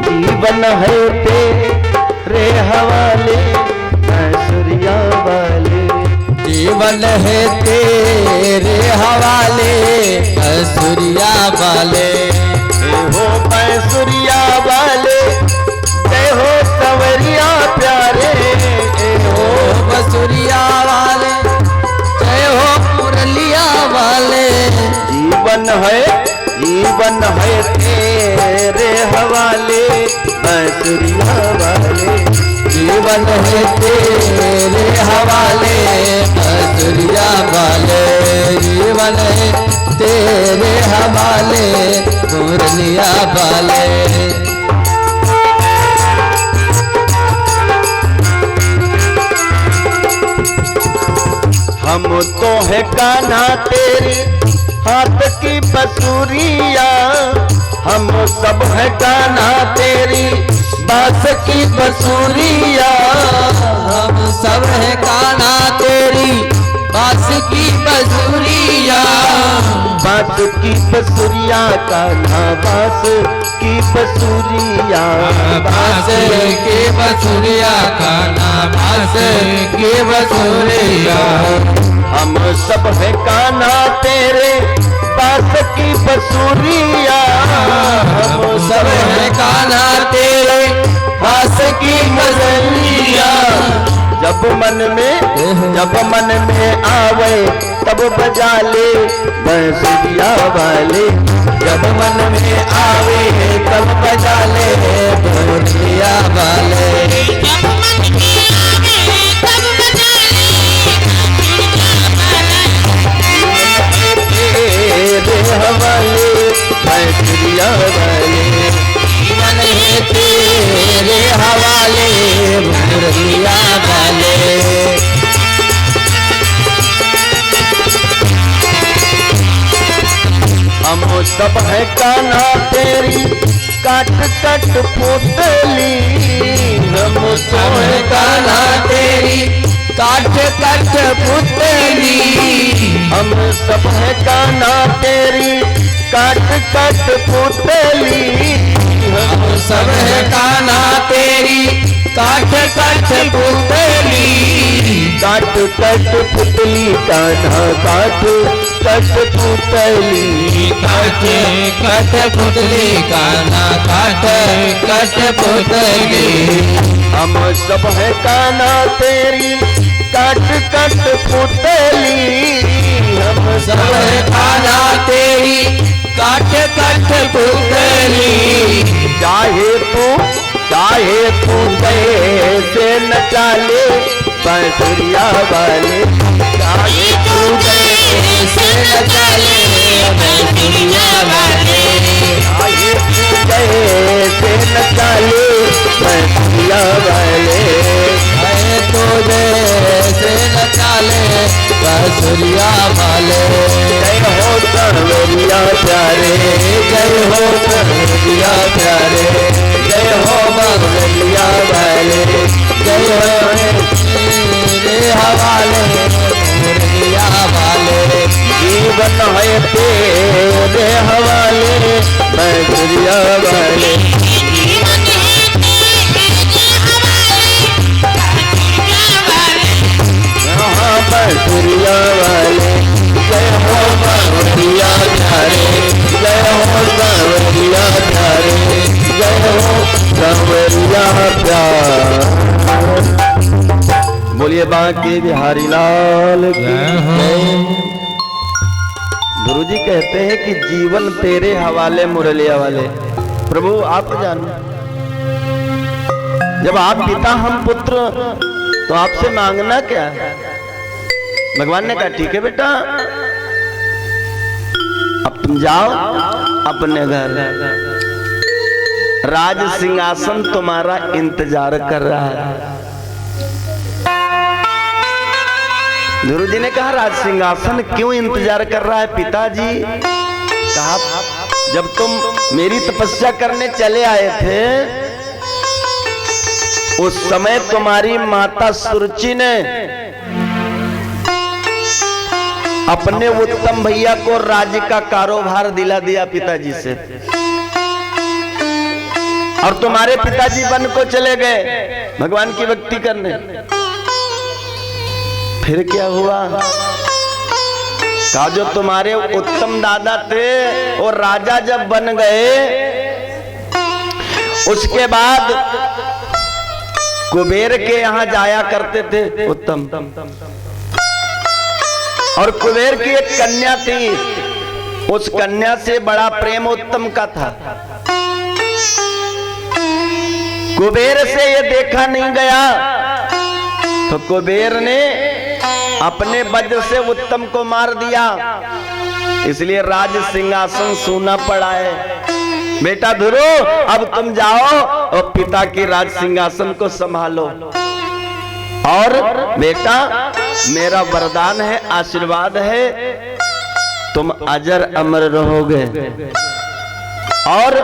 जीवन है तेरे हवाले बांसुरिया वाले। जीवन है तेरे हवाले बांसुरिया वाले। जय हो बांसुरिया वाले, जय हो सवरिया प्यारे। जय हो बांसुरिया वाले, जय हो मुरलिया वाले। जीवन है तेरे हवाले बांसुरिया वाले। जीवन है तेरे हवाले बांसुरिया वाले। जीवन है तेरे हवाले मुरलिया वाले। हम तो है कान्हा तेरी हाथ की बसुरिया। हम सब है कान्हा तेरी बांस की बसुरिया। हम सब है कान्हा तेरी बांस की बसुरिया। बांस की बसुरिया कान्हा बांस की बसुरिया। बांस की बसुरिया कान्हा बांस की बसुरिया। हम सब है कान्हा तेरे बांस की बसुरिया। हम सब है कान्हा तेरे बांस की बसुरिया। जब मन में आवे तब बजा ले बांसुरिया वाले। जब मन में आवे तब बजा ले बांसुरिया वाले। तेरे हवाले बांसुरिया वाले। जीवन है तेरे हवाले मुरलिया वाले। हम सब है कान्हा तेरी काट काट पोतली। हम सब है कान्हा तेरी काट काट पुतली। हम सब है कान्हा तेरी काट काट पुतली। हम सब है कान्हा तेरी काट काट पुतली। काट काट पुतली कान्हा काट काट पुतली। काट काट पुतली कान्हा काट काट पुतली। हम सब है कान्हा तेरी काट काट पुतली। हम सब है कान्हा तेरी काट काट पुतली। चाहे तू जैसे नचा ले बांसुरिया वाले। चाहे तू जैसे नचा ले बांसुरिया वाले। चाहे तू जैसे नचा ले बांसुरिया वाले। चाहे तो जैसे नचा ले बांसुरिया वाले। जय हो सवरिया प्यारे, जय हो मुरलिया प्यारे। जय हो बांसुरिया वाले। जय हो तेरे हवाले मुरलिया वाले। जीवन है तेरे हवाले बांसुरिया वाले। यहाँ बांसुरिया वाले। जय हो बांसुरिया प्यारे, जय हो बांसुरिया प्यारे, जय हो बांसुरिया प्यारे। बोलिए बांके बिहारी लाल की जय। गुरु जी कहते हैं कि जीवन तेरे हवाले मुरलिया वाले। प्रभु आप जानो, जब आप पिता हम पुत्र तो आपसे मांगना क्या है? भगवान ने कहा ठीक है बेटा, अब तुम जाओ अपने घर, राज सिंहासन तुम्हारा इंतजार कर रहा है। गुरु जी ने कहा राज सिंहासन क्यों इंतजार कर रहा है पिताजी? कहा जब तुम मेरी तपस्या करने चले आए थे उस समय तुम्हारी माता सुरुचि ने अपने उत्तम भैया को राज्य का कारोबार दिला दिया पिताजी से। और तुम्हारे पिताजी वन को चले गए भगवान की भक्ति करने। फिर क्या हुआ? कहा जो तुम्हारे उत्तम दादा थे और राजा जब बन गए, उसके बाद कुबेर के यहाँ जाया करते थे उत्तम, और कुबेर की एक कन्या थी, उस कन्या से बड़ा प्रेम उत्तम का था। कुबेर से ये देखा नहीं गया, तो कुबेर ने अपने वज्र से उत्तम को मार दिया, इसलिए राज सिंहासन सूना पड़ा है। बेटा ध्रुव, अब तुम जाओ और पिता की राज सिंहासन को संभालो, और बेटा मेरा वरदान है, आशीर्वाद है, तुम अजर अमर रहोगे, और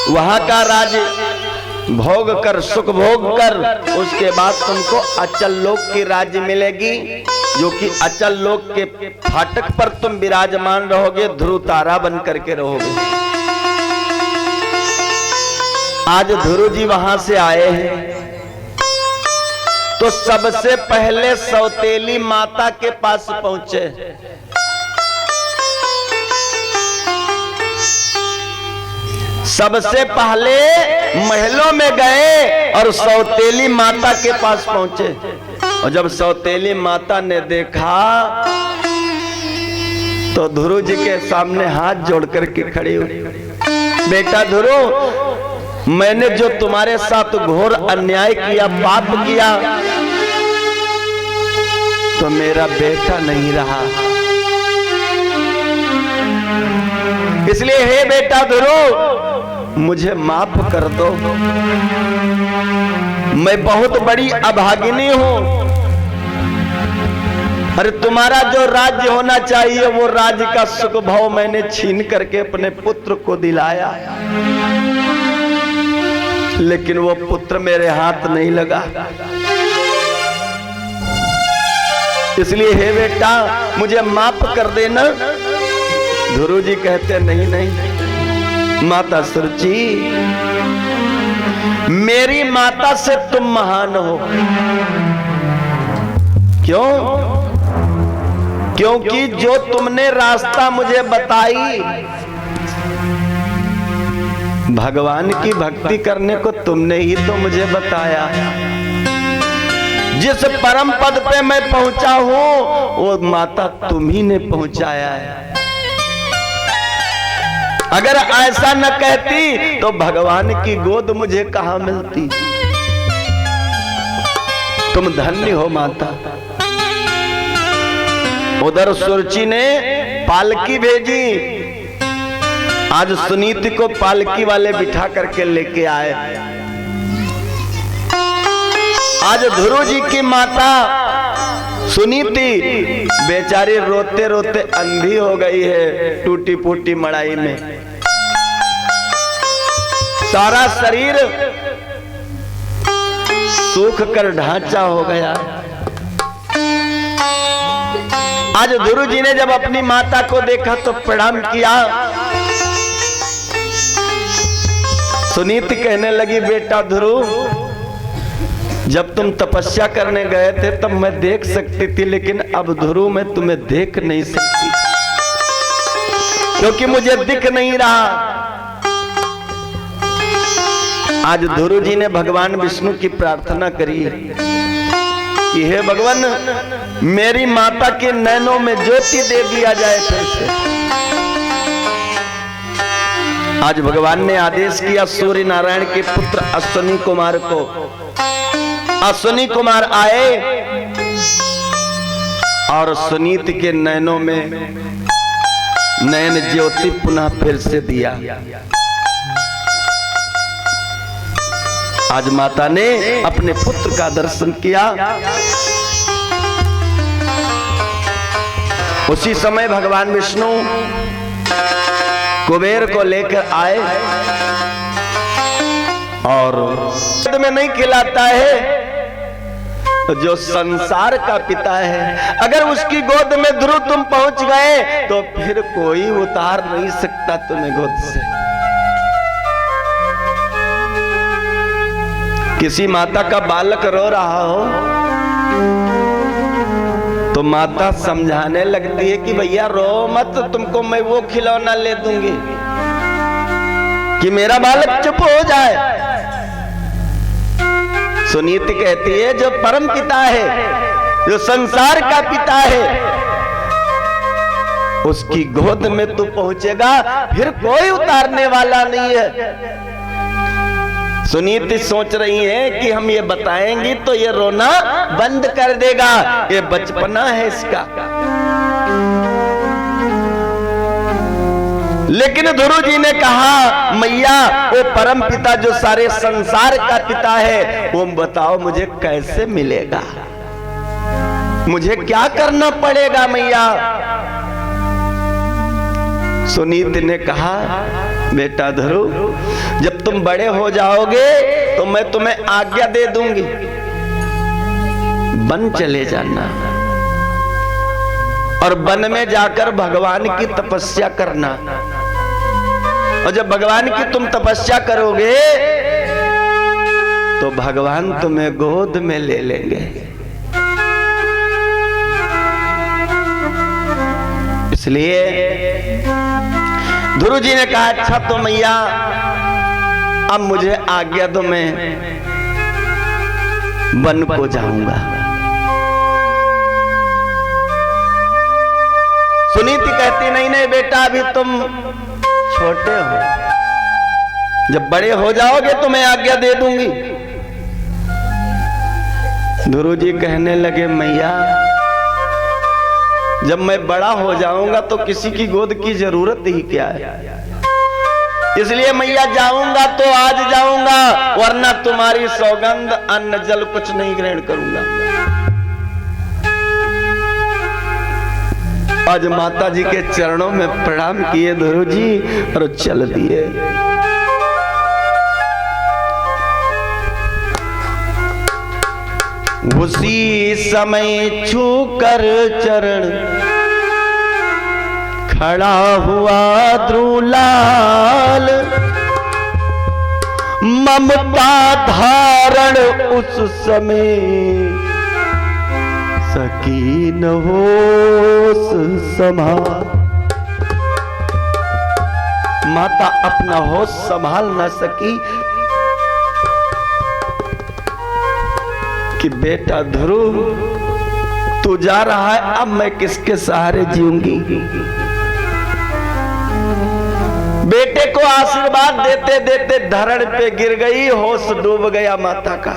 वहां का राज भोग कर, सुख भोग कर, उसके बाद तुमको अचल लोक की राज्य मिलेगी, जो कि अचल लोक के फाटक पर तुम विराजमान रहोगे, ध्रुव तारा बन करके रहोगे। आज ध्रुव जी वहां से आए हैं, तो सबसे पहले सौतेली माता के पास पहुंचे। सबसे पहले महलों में गए और सौतेली माता के पास पहुंचे, और जब सौतेली माता ने देखा तो ध्रुव जी के सामने हाथ जोड़ करके खड़ी हुई। बेटा ध्रुव, मैंने जो तुम्हारे साथ घोर अन्याय किया, पाप किया, तो मेरा बेटा नहीं रहा, इसलिए हे बेटा ध्रुव, मुझे माफ कर दो, मैं बहुत बड़ी अभागिनी हूं। अरे तुम्हारा जो राज्य होना चाहिए, वो राज्य का सुख भाव मैंने छीन करके अपने पुत्र को दिलाया, लेकिन वो पुत्र मेरे हाथ नहीं लगा, इसलिए हे बेटा मुझे माफ कर देना। ध्रुव जी कहते नहीं नहीं माता सुरुचि, मेरी माता से तुम महान हो। क्यों? क्योंकि जो तुमने रास्ता मुझे बताई, भगवान की भक्ति करने को तुमने ही तो मुझे बताया। जिस परम पद पे मैं पहुंचा हूं, वो माता तुम ही ने पहुंचाया है। अगर ऐसा न कहती तो भगवान की गोद मुझे कहां मिलती। तुम धन्य हो माता। उधर सुरुचि ने पालकी भेजी, आज सुनीति को पालकी वाले बिठा करके लेके आए। आज ध्रुव जी की माता सुनीति बेचारी रोते रोते अंधी हो गई है, टूटी फूटी मड़ाई में, सारा शरीर सूख कर ढांचा हो गया। आज ध्रुव जी ने जब अपनी माता को देखा तो प्रणाम किया। सुनीति कहने लगी, बेटा ध्रुव, जब तुम तपस्या करने गए थे तब मैं देख सकती थी, लेकिन अब ध्रुव मैं तुम्हें देख नहीं सकती, क्योंकि मुझे दिख नहीं रहा। आज ध्रुव जी ने भगवान विष्णु की प्रार्थना करी कि हे भगवान, मेरी माता के नैनों में ज्योति दे दिया जाए फिर से। आज भगवान ने आदेश किया सूर्य नारायण के पुत्र अश्विनी कुमार को। अश्विनी कुमार आए और सुनीति के नैनों में नयन ज्योति पुनः फिर से दिया। आज माता ने अपने पुत्र का दर्शन किया। उसी समय भगवान विष्णु कुबेर को लेकर आए और गोद में नहीं खिलाता है, जो संसार का पिता है, अगर उसकी गोद में ध्रुव तुम पहुंच गए तो फिर कोई उतार नहीं सकता तुम्हें गोद से। किसी माता का बालक रो रहा हो तो माता समझाने लगती है कि भैया रो मत, तुमको मैं वो खिलौना ले दूंगी कि मेरा बालक चुप हो जाए। सुनीति कहती है जो परम पिता है, जो संसार का पिता है, उसकी गोद में तू पहुंचेगा फिर कोई उतारने वाला नहीं है। सुनीति सोच रही है कि हम ये बताएंगी तो ये रोना बंद कर देगा, ये बचपना है इसका। लेकिन ध्रुव जी ने कहा मैया वो परम पिता जो सारे संसार का पिता है, वो बताओ मुझे कैसे मिलेगा, मुझे क्या करना पड़ेगा मैया। सुनीति ने कहा बेटा ध्रुव, जब तुम बड़े हो जाओगे तो मैं तुम्हें आज्ञा दे दूंगी, वन चले जाना और वन में जाकर भगवान की तपस्या करना, और जब भगवान की तुम तपस्या करोगे तो भगवान तुम्हें गोद में ले लेंगे। इसलिए ध्रुव जी ने कहा अच्छा तो मैया अब मुझे आज्ञा दो, मैं वन को जाऊंगा। सुनीति कहती नहीं नहीं बेटा अभी तुम छोटे हो, जब बड़े हो जाओगे तो मैं आज्ञा दे दूंगी। ध्रुव जी कहने लगे मैया जब मैं बड़ा हो जाऊंगा तो किसी की गोद की जरूरत ही क्या है, इसलिए मैया जाऊंगा तो आज जाऊंगा, वरना तुम्हारी सौगंध अन्न जल कुछ नहीं ग्रहण करूंगा। आज माता जी के चरणों में प्रणाम किए ध्रुव जी और चल दिए। उसी समय छूकर चरण खड़ा हुआ ध्रुवलाल, ममता धारण उस समय सकी न होश संभाल। माता अपना होश संभाल न सकी कि बेटा ध्रुव तू जा रहा है, अब मैं किसके सहारे जीऊंगी। बेटे को आशीर्वाद देते देते धरण पे गिर गई, होश डूब गया माता का।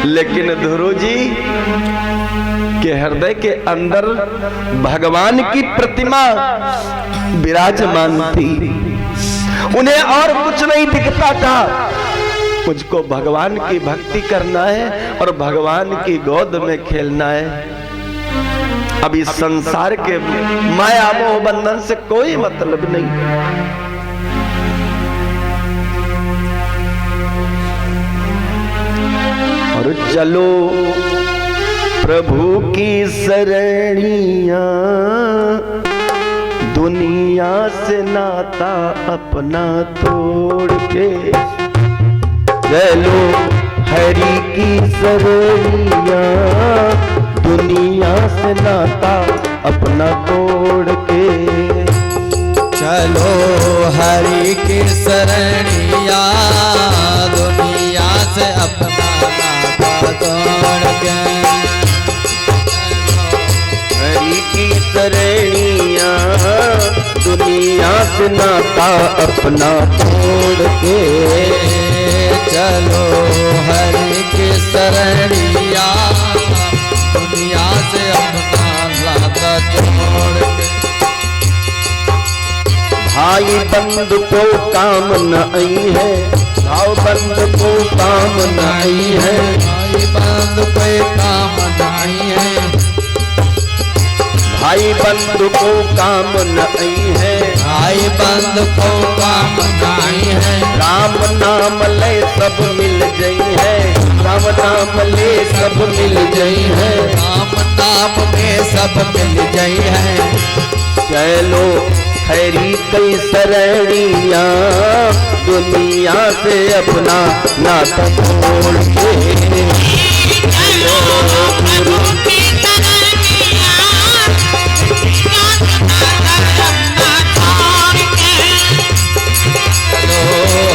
लेकिन ध्रुव जी के हृदय के अंदर भगवान की प्रतिमा विराजमान थी, उन्हें और कुछ नहीं दिखता था। मुझको भगवान की भक्ति करना है और भगवान की गोद में खेलना है। अब इस संसार के माया मोह बंधन से कोई मतलब नहीं। और चलो प्रभु की शरणिया, दुनिया से नाता अपना तोड़ के, चलो हरि की शरणिया, दुनिया से नाता अपना तोड़ के। चलो हरि की शरणिया, दुनिया से अपना नाता तोड़ के। हरि की शरणिया, दुनिया से नाता अपना तोड़ के। चलो हरि की शरणिया, दुनिया से अपना नाता तोड़ के। भाई बंद को काम नहीं है, भाव बंद को काम नहीं है, भाई बंद कोई काम नहीं है, भाई बंद को काम नहीं है, भाई बंद को काम नहीं है। राम नाम ले सब मिल गई है, राम नाम ले सब मिल गई है, राम नाम में सब मिल गई है। चलो हरी कई शरणिया दुनिया से अपना नाता तोड़ के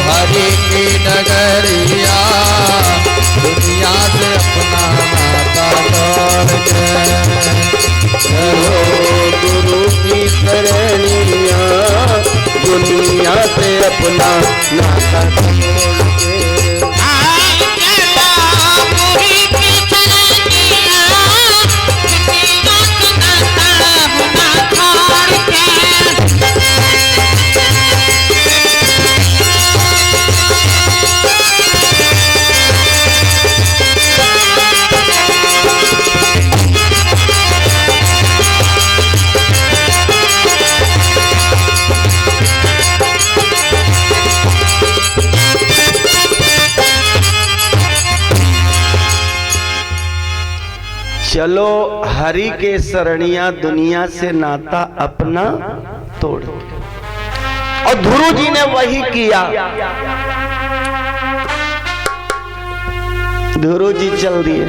हरि की नगरिया दुनिया से अपना नाता तोड़ के गुरु की शरणिया दुनिया से अपना नाता तोड़ के चलो हरि के शरणिया दुनिया से नाता अपना तोड़। और ध्रुव जी ने वही किया। ध्रुव जी चल दिए।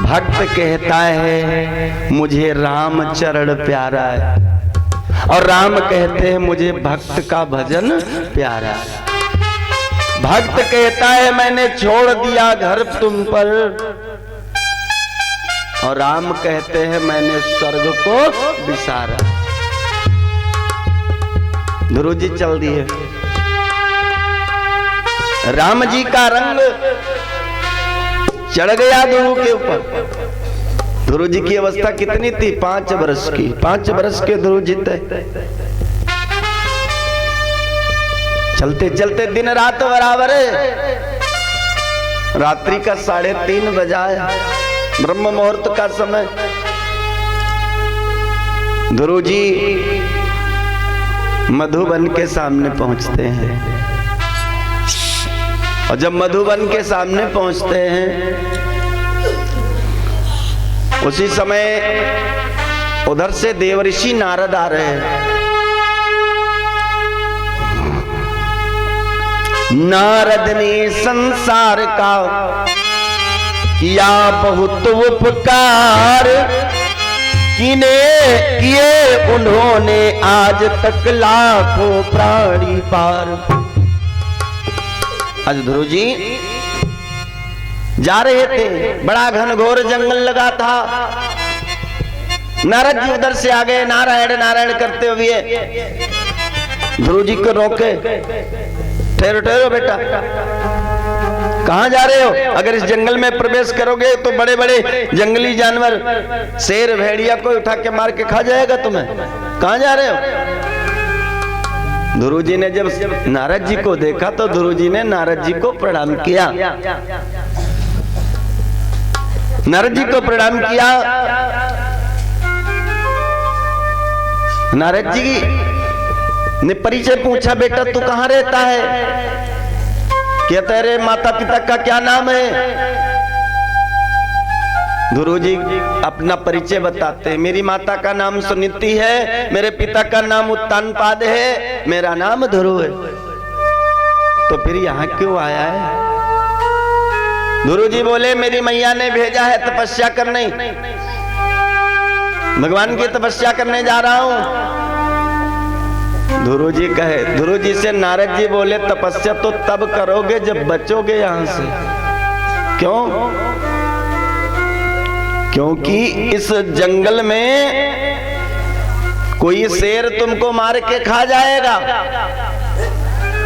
भक्त कहता है मुझे राम चरण प्यारा है, और राम कहते हैं मुझे भक्त का भजन प्यारा है। भक्त कहता है मैंने छोड़ दिया घर तुम पर, और राम कहते हैं मैंने स्वर्ग को विसारा। ध्रुव जी चल दिए। राम जी का रंग चढ़ गया ध्रुव के ऊपर। ध्रुव जी की अवस्था कितनी थी? 5 वर्ष की। 5 वर्ष के ध्रुव जी थे। चलते चलते दिन रात बराबर है। रात्रि का 3:30 बजा है, ब्रह्म मुहूर्त का समय। ध्रुव जी मधुबन के सामने पहुंचते हैं, और जब मधुबन के सामने पहुंचते हैं उसी समय उधर से देवऋषि नारद आ रहे हैं। नारद ने संसार का किया बहुत उपकार, किए उन्होंने आज तक लाखों प्राणी पार। आज ध्रुव जी जा रहे थे, बड़ा घनघोर जंगल लगा था। नारद जी उधर से आ गए, नारायण नारायण करते हुए। ध्रुव जी को रोके, ठहरो ठहरो बेटा, कहां जा रहे हो? अगर इस जंगल में प्रवेश करोगे तो बड़े बड़े जंगली जानवर, शेर भेड़िया कोई उठा के मार के खा जाएगा तुम्हें। कहां जा रहे हो? ध्रुव जी ने जब नारद जी को देखा तो ध्रुव जी ने नारद जी को प्रणाम किया। नारद जी को प्रणाम किया। नारद जी ने परिचय पूछा, बेटा तू कहां रहता है? क्या तेरे माता पिता का क्या नाम है? ध्रुव जी अपना परिचय बताते हैं। मेरी माता का नाम सुनीति है, मेरे पिता का नाम उत्तानपाद है, मेरा नाम ध्रुव है। तो फिर यहाँ क्यों आया है? ध्रुव जी बोले मेरी मैया ने भेजा है तपस्या करने, भगवान की तपस्या करने जा रहा हूं। ध्रुव जी कहे, ध्रुव जी से नारद जी बोले तपस्या तो तब करोगे जब बचोगे यहां से। क्यों? क्योंकि इस जंगल में कोई शेर तुमको मार के खा जाएगा,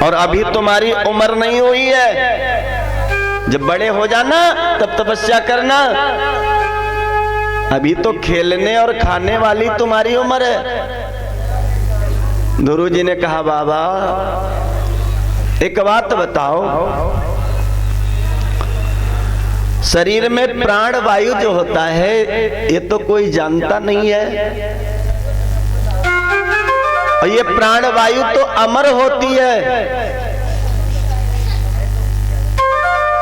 और अभी तुम्हारी उम्र नहीं हुई है। जब बड़े हो जाना तब तपस्या करना, अभी तो खेलने और खाने वाली तुम्हारी उम्र है। ध्रुव जी ने कहा बाबा एक बात बताओ, शरीर में प्राण वायु जो होता है ये तो कोई जानता नहीं है, और ये प्राण वायु तो अमर होती है।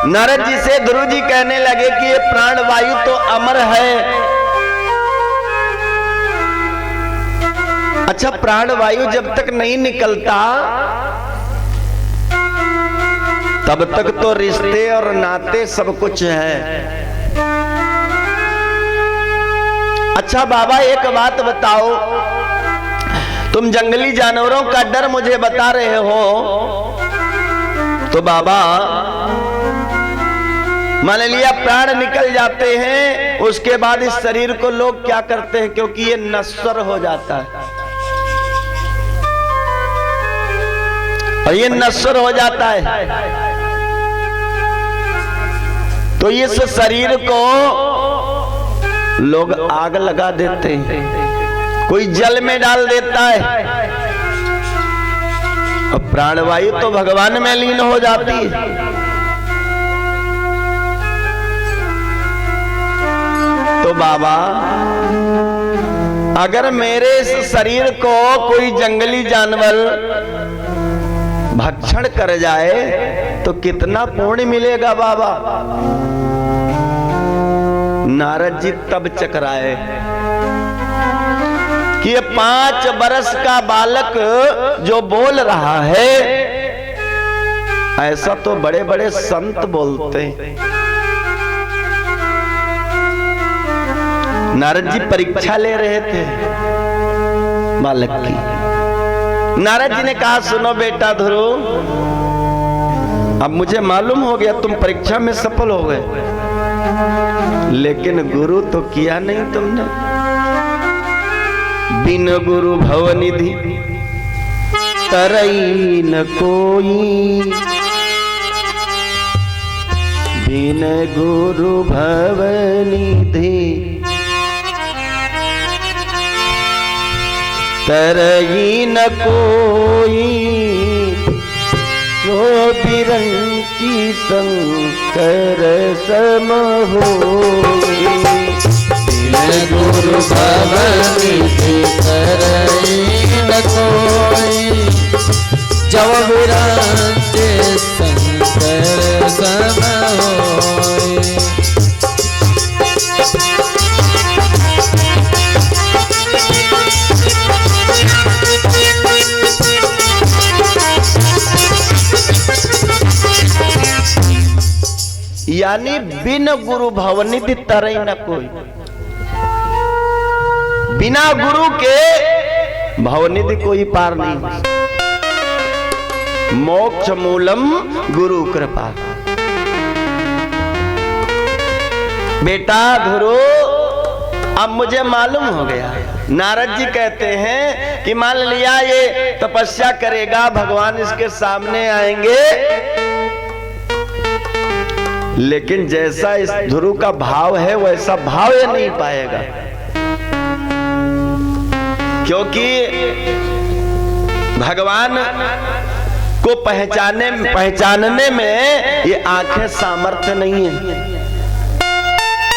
नारद जी से ध्रुव जी कहने लगे कि ये प्राण वायु तो अमर है, अच्छा, प्राण वायु जब तक नहीं निकलता तब तक तो रिश्ते और नाते सब कुछ है। अच्छा बाबा, एक बात बताओ, तुम जंगली जानवरों का डर मुझे बता रहे हो, तो बाबा मान लिया प्राण निकल जाते हैं, उसके बाद इस शरीर को लोग क्या करते हैं, क्योंकि ये नश्वर हो जाता है और ये नश्वर हो जाता है, तो इस शरीर को लोग आग लगा देते हैं, कोई जल में डाल देता है और प्राणवायु तो भगवान में लीन हो जाती है। तो बाबा, अगर मेरे इस शरीर को कोई जंगली जानवर भक्षण कर जाए तो कितना पुण्य मिलेगा बाबा? नारद जी तब चकराए कि ये 5 बरस का बालक जो बोल रहा है, ऐसा तो बड़े बड़े संत बोलते हैं। नारद जी परीक्षा ले रहे थे बालक की। नारद जी ने कहा, सुनो बेटा ध्रुव, अब मुझे मालूम हो गया तुम परीक्षा में सफल हो गए, लेकिन गुरु तो किया नहीं तुमने। बिन गुरु भवनिधि तरई न कोई, बिन गुरु भवनिधि तरई न कोई, सो बिरंची शंकर सम होई। बिन गुरु भवनिधि तरई न कोई, जब बिरंची शंकर सम होई। यानी बिन गुरु भवनिधि तरई न कोई, बिना गुरु के भवनिधि कोई पार नहीं। मोक्ष मूलम गुरु कृपा। बेटा ध्रुव, अब मुझे मालूम हो गया। नारद जी कहते हैं कि मान लिया ये तपस्या करेगा, भगवान इसके सामने आएंगे, लेकिन जैसा इस ध्रुव का भाव है वैसा भाव ये नहीं पाएगा, क्योंकि भगवान को पहचानने में ये आंखें सामर्थ्य नहीं है।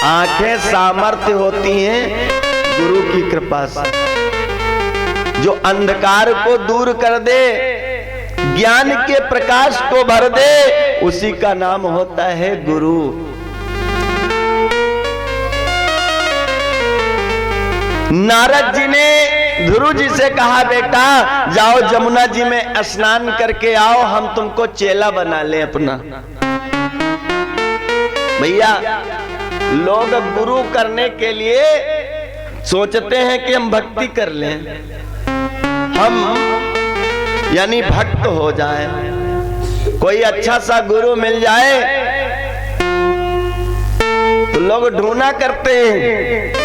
आंखें सामर्थ्य होती हैं गुरु की कृपा से, जो अंधकार को दूर कर दे, ज्ञान के प्रकाश को भर दे, उसी का नाम होता है गुरु। नारद जी ने ध्रुव जी से कहा, बेटा जाओ जमुना जी में स्नान करके आओ, हम तुमको चेला बना ले अपना। भैया, लोग गुरु करने के लिए सोचते हैं कि हम भक्ति कर लें, हम यानी भक्त हो जाए, कोई अच्छा सा गुरु मिल जाए तो लोग ढूंढा करते हैं,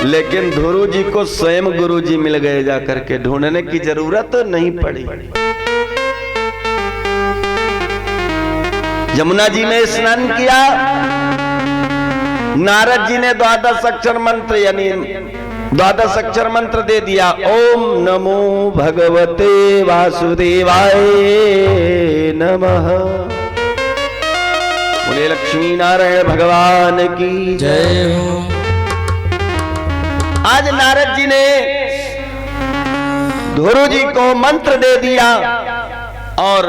लेकिन ध्रुव जी को स्वयं गुरु जी मिल गए, जाकर के ढूंढने की जरूरत नहीं पड़ी। यमुना जी में स्नान किया, नारद जी ने 12 अक्षर मंत्र यानी 12 अक्षर मंत्र दे दिया। ओम नमो भगवते वासुदेवाय नमः। बोले लक्ष्मी नारायण भगवान की जय हो। आज नारद जी ने ध्रुव जी को मंत्र दे दिया और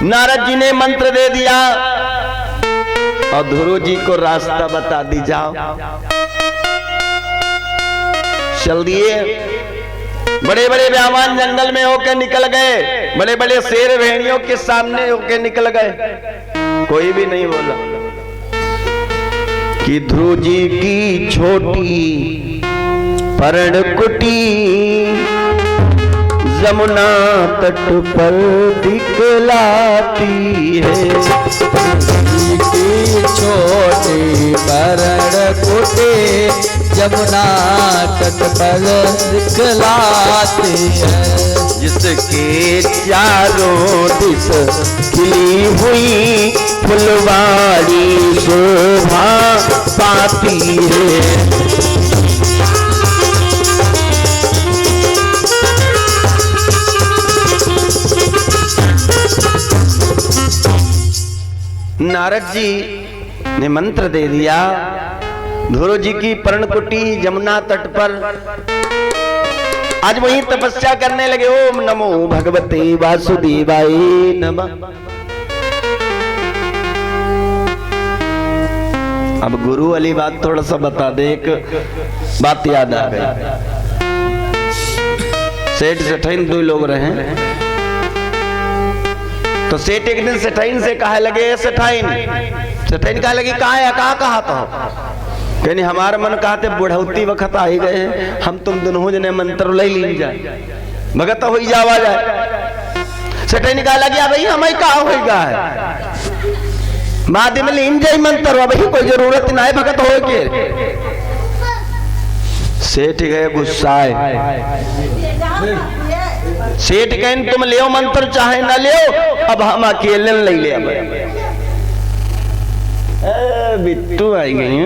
नारद जी ने मंत्र दे दिया और ध्रुव जी को रास्ता बता दी, जाओ चल दिए। बड़े बड़े ब्यावान जंगल में होके निकल गए, बड़े बड़े शेर भेड़ियों के सामने होके निकल गए, कोई भी नहीं बोला कि ध्रुव जी की छोटी पर्णकुटी यमुना तट पर दिखलाती है। की छोटी पर्णकुटी यमुना तट पर दिखलाती है। जिसके चारों दिस खिली हुई फुलवाड़ी शोभा पाती है। नारद जी ने मंत्र दे दिया, ध्रुव जी की पर्णकुटी यमुना तट पर आज वहीं तपस्या करने लगे। ओम नमो भगवते वासुदेवाय नमः। अब गुरु वाली बात थोड़ा सा बता दे, एक बात याद आ गई। सेठ सेठाइन दो लोग रहे, तो सेठ एक दिन सेठाइन से कहा लगे, सेठाइन कहा लगी कहा तो कहनी हमारा मन कहते बुढ़ौती वक्त आ ही गए हैं, हम तुम दोनों जने मंत्र ले ली जाए, भगत हो जावा जाए। सेठाइन कहा लगी भाई हमें कहा होगा है बाद में लीन जाए मंत्र, भाई कोई जरूरत ना है भगत हो के। सेठ गए गुस्साए, सेठ कहन तुम ले मंत्र चाहे ना ले, अब हम अकेले ले ले। बिट्टू आई गई